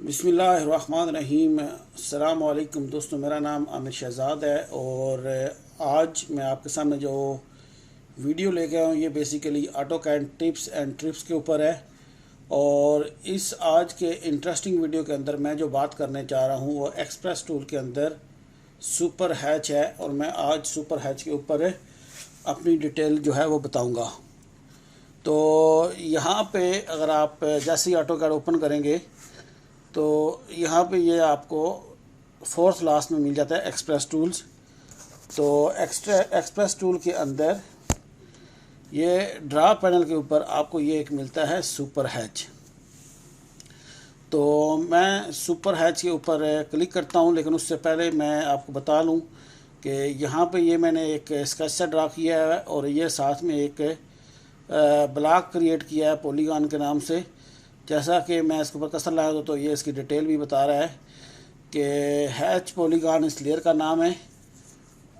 बिस्मिल्लाहिर्रहमानिर्रहीम। अस्सलाम वालेकुम दोस्तों, मेरा नाम आमिर शहज़ाद है और आज मैं आपके सामने जो वीडियो लेके आया हूँ ये basically AutoCAD tips and trips के ऊपर है। और इस आज के इंटरेस्टिंग वीडियो के अंदर मैं जो बात करने चाह रहा हूँ वो एक्सप्रेस टूल के अंदर सुपर हैच है और मैं आज सुपर हैच के ऊपर अपनी डिटेल जो है वो बताऊँगा। तो यहाँ पे अगर आप जैसे ही ऑटोकैड ओपन करेंगे तो यहाँ पे ये आपको फोर्थ लास्ट में मिल जाता है एक्सप्रेस टूल्स। तो एक्सप्रेस टूल के अंदर ये ड्रा पैनल के ऊपर आपको ये एक मिलता है सुपर हैच। तो मैं सुपर हैच के ऊपर क्लिक करता हूँ, लेकिन उससे पहले मैं आपको बता लूँ कि यहाँ पे ये मैंने एक स्केच सा ड्रा किया है और ये साथ में एक ब्लॉक क्रिएट किया है पॉलीगॉन के नाम से। जैसा कि मैं इसके ऊपर कसर लगाया तो ये इसकी डिटेल भी बता रहा है कि हैच पॉलीगॉन इस लेयर का नाम है।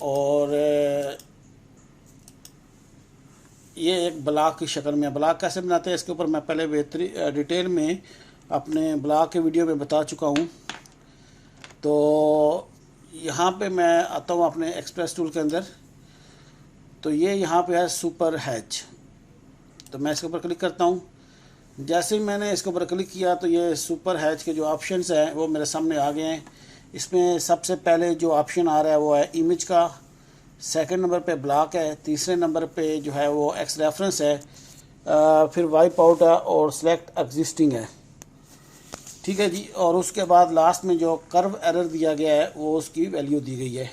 और ये एक ब्लॉक की शक्ल में, ब्लॉक कैसे बनाते हैं इसके ऊपर मैं पहले बेहतरीन डिटेल में अपने ब्लॉक के वीडियो में बता चुका हूँ। तो यहाँ पे मैं आता हूँ अपने एक्सप्रेस टूल के अंदर। तो ये यहाँ पे है सुपर हैच, तो मैं इसके ऊपर क्लिक करता हूँ। जैसे ही मैंने इसके ऊपर क्लिक किया तो ये सुपर हैच के जो ऑप्शंस हैं वो मेरे सामने आ गए हैं। इसमें सबसे पहले जो ऑप्शन आ रहा है वो है इमेज का, सेकंड नंबर पे ब्लॉक है, तीसरे नंबर पे जो है वो एक्स रेफरेंस है, फिर वाइप आउट है और सेलेक्ट एग्जिस्टिंग है। ठीक है जी। और उसके बाद लास्ट में जो कर्व एरर दिया गया है वो उसकी वैल्यू दी गई है।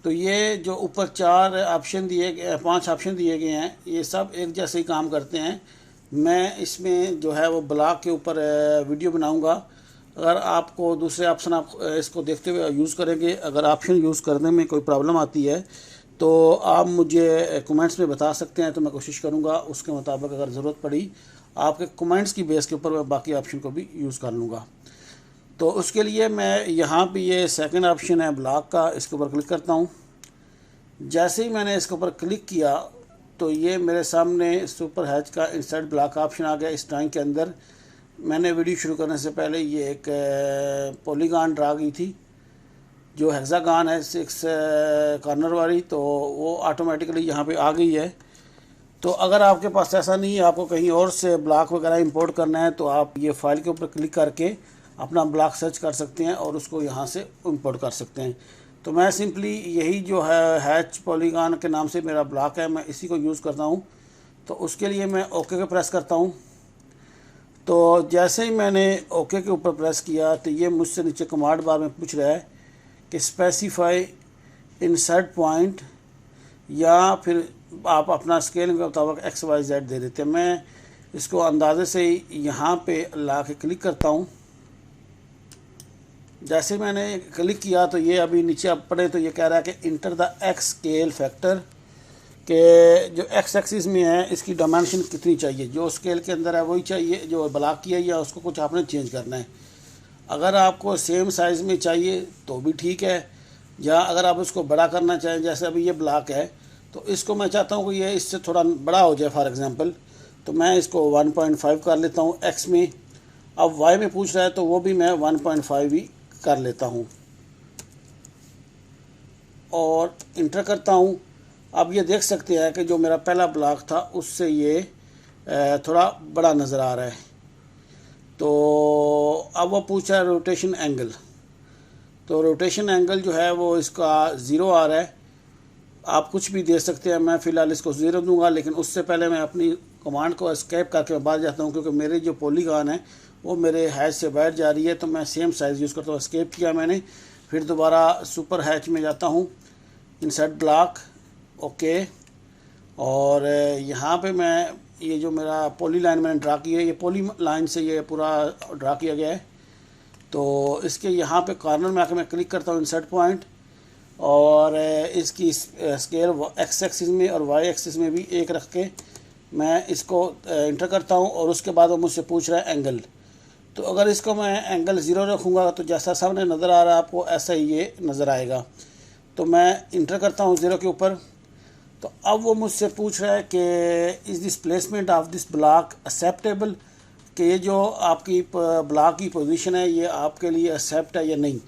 तो ये जो ऊपर पांच ऑप्शन दिए गए हैं ये सब एक जैसे ही काम करते हैं। मैं इसमें जो है वो ब्लॉक के ऊपर वीडियो बनाऊंगा। अगर आपको दूसरे ऑप्शन आप इसको देखते हुए यूज़ करेंगे, अगर ऑप्शन यूज़ करने में कोई प्रॉब्लम आती है तो आप मुझे कमेंट्स में बता सकते हैं, तो मैं कोशिश करूंगा उसके मुताबिक अगर ज़रूरत पड़ी आपके कमेंट्स की बेस के ऊपर मैं बाकी ऑप्शन को भी यूज़ कर लूँगा। तो उसके लिए मैं यहाँ पे ये सेकंड ऑप्शन है ब्लॉक का, इसके ऊपर क्लिक करता हूँ। जैसे ही मैंने इसके ऊपर क्लिक किया तो ये मेरे सामने सुपर हैच का इंसर्ट ब्लॉक ऑप्शन आ गया। इस ड्राइंग के अंदर मैंने वीडियो शुरू करने से पहले ये एक पॉलीगॉन ड्रा की थी जो हेक्सागॉन है 6 कॉर्नर वाली, तो वो ऑटोमेटिकली यहाँ पे आ गई है। तो अगर आपके पास ऐसा नहीं है, आपको कहीं और से ब्लॉक वगैरह इंपोर्ट करना है तो आप ये फाइल के ऊपर क्लिक करके अपना ब्लॉक सर्च कर सकते हैं और उसको यहाँ से इंपोर्ट कर सकते हैं। तो मैं सिंपली यही जो है हैच पॉलीगॉन के नाम से मेरा ब्लॉक है, मैं इसी को यूज़ करता हूँ। तो उसके लिए मैं ओके के प्रेस करता हूँ। तो जैसे ही मैंने ओके के ऊपर प्रेस किया तो ये मुझसे नीचे कमांड बार में पूछ रहा है कि स्पेसिफाई इंसर्ट पॉइंट, या फिर आप अपना स्केल के मुताबिक एक्स वाई जेड दे देते हैं। मैं इसको अंदाजे से ही यहाँ पे ला के क्लिक करता हूँ। जैसे मैंने क्लिक किया तो ये अभी नीचे आप पढ़े तो ये कह रहा है कि enter the x scale factor, के जो एक्स एक्सिस में है इसकी डायमेंशन कितनी चाहिए, जो स्केल के अंदर है वही चाहिए जो ब्लॉक किया, या उसको कुछ आपने चेंज करना है। अगर आपको सेम साइज़ में चाहिए तो भी ठीक है, या अगर आप उसको बड़ा करना चाहें, जैसे अभी ये ब्लॉक है तो इसको मैं चाहता हूँ कि ये इससे थोड़ा बड़ा हो जाए फॉर एग्ज़ाम्पल, तो मैं इसको 1.5 कर लेता हूँ एक्स में। अब वाई में पूछ रहा है तो वो भी मैं 1.5 ही कर लेता हूँ और इंटर करता हूँ। अब ये देख सकते हैं कि जो मेरा पहला ब्लॉक था उससे ये थोड़ा बड़ा नज़र आ रहा है। तो अब वो पूछ रहा है रोटेशन एंगल, तो रोटेशन एंगल जो है वो इसका 0 आ रहा है। आप कुछ भी दे सकते हैं, मैं फ़िलहाल इसको 0 दूंगा, लेकिन उससे पहले मैं अपनी कमांड को एस्केप करके मैं बाहर जाता हूँ क्योंकि मेरे जो पॉलीगॉन है वो मेरे हैच से बाहर जा रही है। तो मैं सेम साइज़ यूज़ करता हूँ, एस्केप किया मैंने, फिर दोबारा सुपर हैच में जाता हूँ, इंसर्ट ब्लॉक, ओके। और यहाँ पे मैं ये जो मेरा पॉली लाइन मैंने ड्रा की है, ये पॉली लाइन से ये पूरा ड्रा किया गया है। तो इसके यहाँ पे कॉर्नर में आकर मैं क्लिक करता हूँ इंसर्ट पॉइंट, और इसकी स्केल एक्स एक्सिस में और वाई एक्सिस में भी एक रख के मैं इसको इंटर करता हूँ। और उसके बाद वो मुझसे पूछ रहा है एंगल, तो अगर इसको मैं एंगल 0 रखूँगा तो जैसा सामने नज़र आ रहा है आपको ऐसा ही ये नज़र आएगा। तो मैं इंटर करता हूँ 0 के ऊपर। तो अब वो मुझसे पूछ रहा है कि is this placement of this block acceptable, कि ये जो आपकी ब्लॉक की पोजीशन है ये आपके लिए एक्सेप्ट है या नहीं।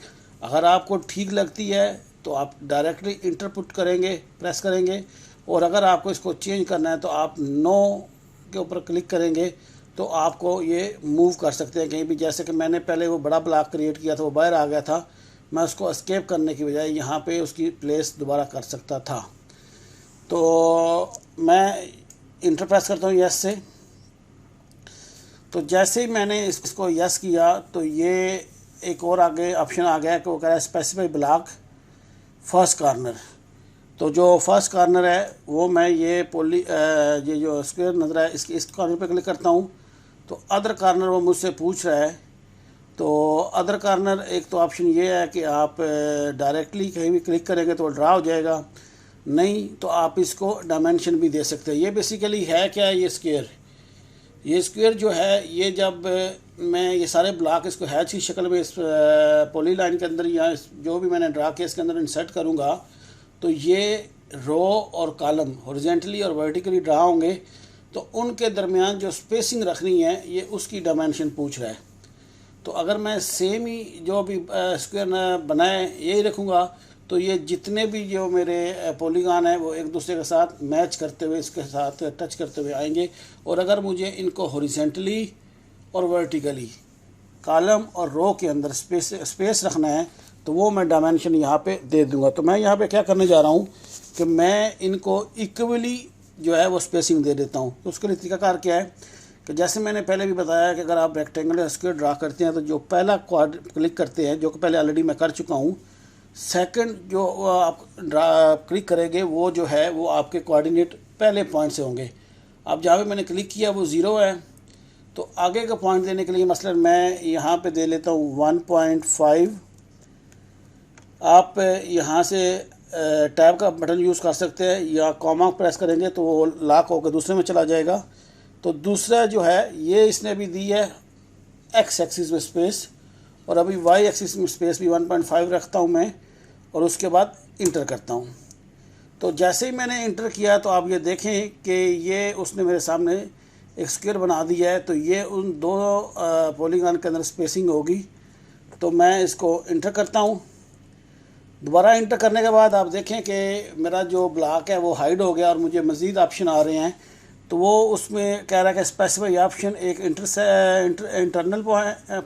अगर आपको ठीक लगती है तो आप डायरेक्टली इंटरपुट करेंगे, प्रेस करेंगे, और अगर आपको इसको चेंज करना है तो आप नो के ऊपर क्लिक करेंगे तो आपको ये मूव कर सकते हैं कहीं भी। जैसे कि मैंने पहले वो बड़ा ब्लॉक क्रिएट किया था, वो बाहर आ गया था, मैं उसको एस्केप करने की बजाय यहाँ पे उसकी प्लेस दोबारा कर सकता था। तो मैं इंटर प्रेस करता हूँ यस से। तो जैसे ही मैंने इसको यस किया तो ये एक और आगे ऑप्शन आ गया कि वो कह रहा है स्पेसिफाई ब्लॉक फर्स्ट कॉर्नर। तो जो फर्स्ट कॉर्नर है वो मैं ये जो स्क्वायर नज़र है इस कॉर्नर पे क्लिक करता हूँ तो अदर कॉर्नर वो मुझसे पूछ रहा है। तो अदर कॉर्नर एक तो ऑप्शन ये है कि आप डायरेक्टली कहीं भी क्लिक करेंगे तो ड्रा हो जाएगा, नहीं तो आप इसको डायमेंशन भी दे सकते हैं। ये बेसिकली है क्या है, ये स्क्वायर जो है ये जब मैं ये सारे ब्लॉक इसको हैच की शक्ल में इस पॉली लाइन के अंदर या जो भी मैंने ड्रा किया इसके अंदर इंसर्ट करूँगा तो ये रो और कॉलम हॉरिजॉन्टली और वर्टिकली ड्रा होंगे, तो उनके दरमियान जो स्पेसिंग रखनी है ये उसकी डायमेंशन पूछ रहा है। तो अगर मैं सेम ही जो भी स्क्वायर बनाए यही रखूँगा तो ये जितने भी जो मेरे पॉलीगॉन है वो एक दूसरे के साथ मैच करते हुए इसके साथ टच करते हुए आएंगे। और अगर मुझे इनको हॉरिजॉन्टली और वर्टिकली कॉलम और रो के अंदर स्पेस रखना है तो वो मैं डायमेंशन यहाँ पे दे दूँगा। तो मैं यहाँ पे क्या करने जा रहा हूँ कि मैं इनको इक्वली जो है वो स्पेसिंग दे देता हूँ। तो उसके लिए तरीकाकार क्या है कि जैसे मैंने पहले भी बताया कि अगर आप रेक्टेंगुलर स्क्वायर ड्रा करते हैं तो जो पहला क्वाड क्लिक करते हैं, जो कि पहले ऑलरेडी मैं कर चुका हूँ, सेकंड जो आप क्लिक करेंगे वो जो है वो आपके कोऑर्डिनेट पहले पॉइंट से होंगे। अब जहाँ पे मैंने क्लिक किया वो 0 है, तो आगे का पॉइंट देने के लिए मसलन मैं यहाँ पे दे लेता हूँ 1.5। आप यहाँ से टैब का बटन यूज़ कर सकते हैं या कॉमा प्रेस करेंगे तो वो लॉक होकर दूसरे में चला जाएगा। तो दूसरा जो है ये इसने भी दी है एक्स एक्सिस में स्पेस, और अभी वाई एक्सिस में स्पेस भी 1.5 रखता हूँ मैं, और उसके बाद इंटर करता हूँ। तो जैसे ही मैंने इंटर किया तो आप ये देखें कि ये उसने मेरे सामने एक स्क्वायर बना दिया है। तो ये उन दो पॉलीगॉन के अंदर स्पेसिंग होगी। तो मैं इसको इंटर करता हूँ। दोबारा इंटर करने के बाद आप देखें कि मेरा जो ब्लॉक है वो हाइड हो गया और मुझे मज़ीद ऑप्शन आ रहे हैं। तो वो उसमें कह रहा है कि स्पेसिफाई ऑप्शन, एक इंटरनल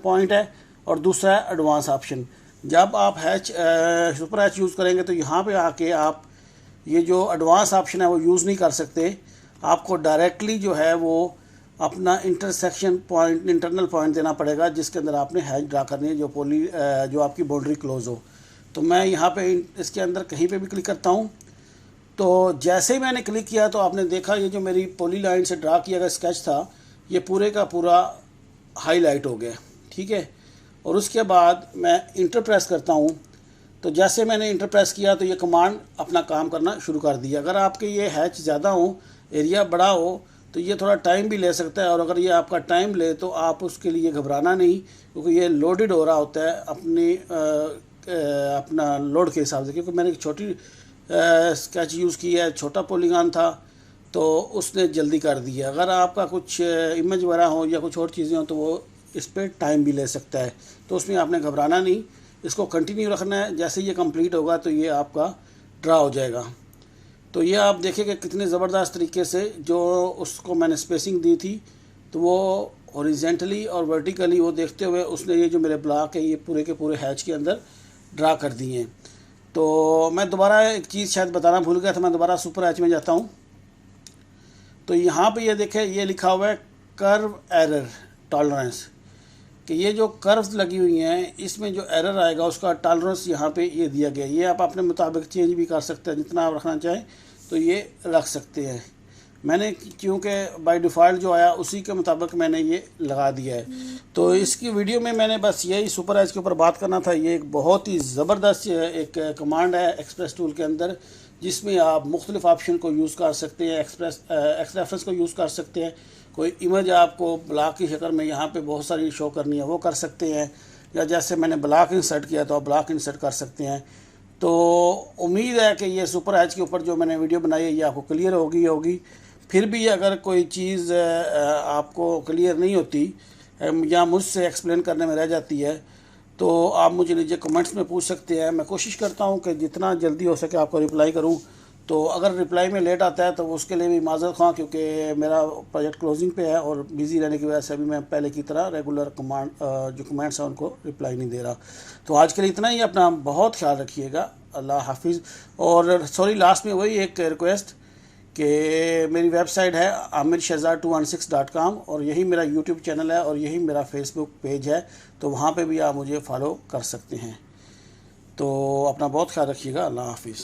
पॉइंट है और दूसरा है एडवांस ऑप्शन। जब आप सुपर हैच यूज़ करेंगे तो यहाँ पे आके आप ये जो एडवांस ऑप्शन है वो यूज़ नहीं कर सकते। आपको डायरेक्टली जो है वो अपना इंटरसेक्शन पॉइंट, इंटरनल पॉइंट देना पड़ेगा जिसके अंदर आपने हैच ड्रा करनी है जो आपकी बाउंड्री क्लोज हो। तो मैं यहाँ पे इसके अंदर कहीं पे भी क्लिक करता हूँ। तो जैसे ही मैंने क्लिक किया तो आपने देखा ये जो मेरी पॉली लाइन से ड्रा किया गया स्केच था ये पूरे का पूरा हाईलाइट हो गया, ठीक है। और उसके बाद मैं इंटर प्रेस करता हूँ। तो जैसे मैंने इंटर प्रेस किया तो ये कमांड अपना काम करना शुरू कर दिया। अगर आपके ये हैच ज़्यादा हो, एरिया बड़ा हो, तो ये थोड़ा टाइम भी ले सकता है, और अगर ये आपका टाइम ले तो आप उसके लिए घबराना नहीं, क्योंकि ये लोडेड हो रहा होता है अपना लोड के हिसाब से। क्योंकि मैंने एक छोटी स्केच यूज़ किया है, छोटा पॉलीगॉन था तो उसने जल्दी कर दिया। अगर आपका कुछ इमेज वगैरह हो या कुछ और चीज़ें हो तो वो इस पर टाइम भी ले सकता है। तो उसमें आपने घबराना नहीं, इसको कंटिन्यू रखना है। जैसे ये कंप्लीट होगा तो ये आपका ड्रा हो जाएगा। तो ये आप देखेंगे कितने ज़बरदस्त तरीके से जो उसको मैंने स्पेसिंग दी थी तो वो हॉरिजॉन्टली और वर्टिकली वो देखते हुए उसने ये जो मेरे ब्लॉक है ये पूरे के पूरे हैच के अंदर ड्रा कर दिए हैं। तो मैं दोबारा एक चीज़ शायद बताना भूल गया था, मैं दोबारा सुपर हैच में जाता हूँ। तो यहाँ पे ये देखें ये लिखा हुआ है कर्व एरर टॉलरेंस, कि ये जो कर्व्स लगी हुई हैं इसमें जो एरर आएगा उसका टॉलरेंस यहाँ पे ये दिया गया है। ये आप अपने मुताबिक चेंज भी कर सकते हैं, जितना आप रखना चाहें तो ये रख सकते हैं। मैंने क्योंकि बाय डिफ़ॉल्ट जो आया उसी के मुताबिक मैंने ये लगा दिया है। तो इसकी वीडियो में मैंने बस यही सुपर हैच के ऊपर बात करना था। ये एक बहुत ही ज़बरदस्त एक कमांड है एक्सप्रेस टूल के अंदर, जिसमें आप मुख्तलिफ़ ऑप्शन को यूज़ कर सकते हैं। एक्स रेफरेंस को यूज़ कर सकते हैं, कोई इमेज आपको ब्लॉक की शक्ल में यहाँ पे बहुत सारी शो करनी है वो कर सकते हैं, या जैसे मैंने ब्लॉक इंसर्ट किया तो आप ब्लॉक इंसर्ट कर सकते हैं। तो उम्मीद है कि ये सुपर हैच के ऊपर जो मैंने वीडियो बनाई है ये आपको क्लियर होगी। फिर भी अगर कोई चीज़ आपको क्लियर नहीं होती या मुझसे एक्सप्लेन करने में रह जाती है तो आप मुझे नीचे कमेंट्स में पूछ सकते हैं। मैं कोशिश करता हूं कि जितना जल्दी हो सके आपको रिप्लाई करूं। तो अगर रिप्लाई में लेट आता है तो उसके लिए भी माज़रत ख़्वाह, क्योंकि मेरा प्रोजेक्ट क्लोजिंग पे है और बिज़ी रहने की वजह से अभी मैं पहले की तरह रेगुलर जो कमेंट्स हैं उनको रिप्लाई नहीं दे रहा। तो आज के लिए इतना ही। अपना बहुत ख्याल रखिएगा। अल्लाह हाफिज़। और सॉरी, लास्ट में वही एक रिक्वेस्ट कि मेरी वेबसाइट है amirshahzad216.com और यही मेरा यूट्यूब चैनल है और यही मेरा फेसबुक पेज है, तो वहाँ पे भी आप मुझे फॉलो कर सकते हैं। तो अपना बहुत ख्याल रखिएगा। अल्लाह हाफिज़।